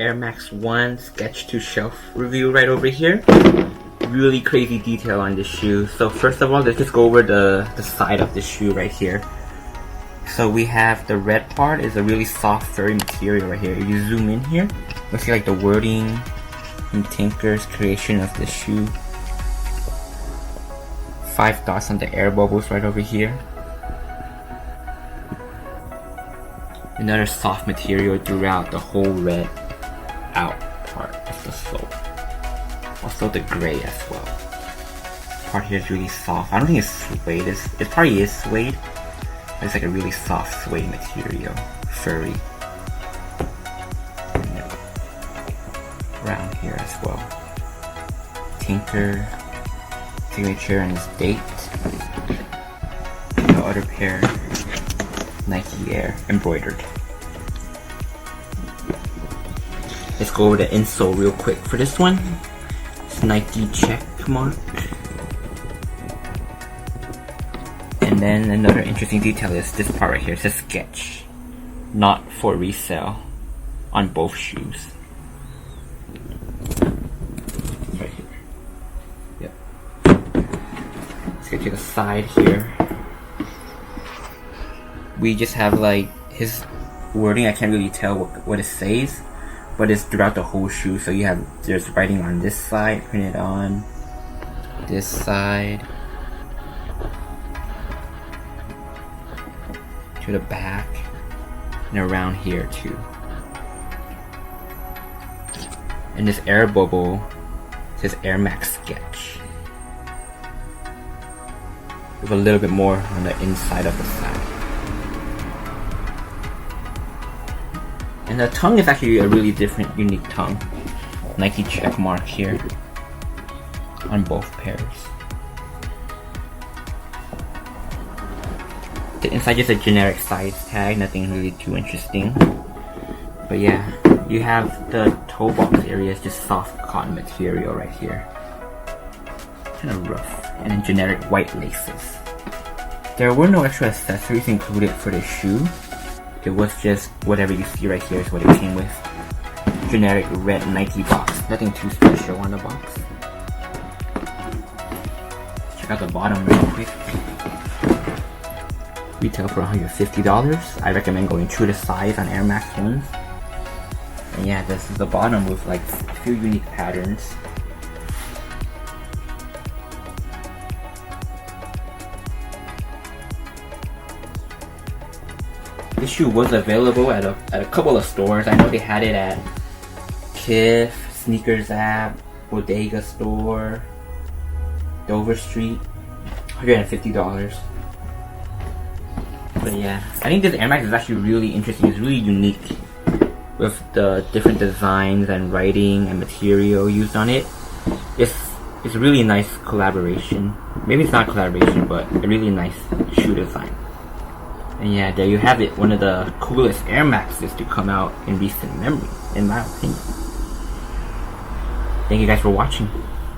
Air Max 1 Sketch to Shelf review right over here. Really crazy detail on this shoe. So first of all, let's just go over the side of the shoe right here. So we have the red part is a really soft furry material right here. If you zoom in here, you'll see like the wording in Tinker's creation of the shoe. 5 dots on the air bubbles right over here. Another soft material throughout the whole red out part of the sole. Also the gray as well. This part here is really soft. I don't think it's suede. It probably is suede. But it's like a really soft suede material. Furry. And around here as well. Tinker signature and his date. The other pair, Nike Air embroidered. Let's go over the insole real quick for this one. It's Nike check mark. And then another interesting detail is this part right here. It says sketch, not for resale, on both shoes. Right here. Yep. Let's get to the side here. We just have like his wording. I can't really tell what it says, but it's throughout the whole shoe. So you have, there's writing on this side printed on this side to the back and around here too. And this air bubble says Air Max Sketch with a little bit more on the inside of the side. And the tongue is actually a really different, unique tongue. Nike check mark here on both pairs. The inside just a generic size tag, nothing really too interesting. But yeah, you have the toe box area is just soft cotton material right here. Kind of rough. And then generic white laces. There were no extra accessories included for the shoe. It was just whatever you see right here is what it came with. Generic red Nike box. Nothing too special on the box. Check out the bottom real quick. Retail for $150. I recommend going true to size on Air Max 1s. And yeah, this is the bottom with like a few unique patterns. This shoe was available at a couple of stores. I know they had it at Kith, Sneakers app, Bodega store, Dover Street, $150. But yeah, I think this Air Max is actually really interesting. It's really unique with the different designs and writing and material used on it. It's a really nice collaboration. Maybe it's not collaboration, but a really nice shoe design. And yeah, there you have it. One of the coolest Air Maxes to come out in recent memory, in my opinion. Thank you guys for watching.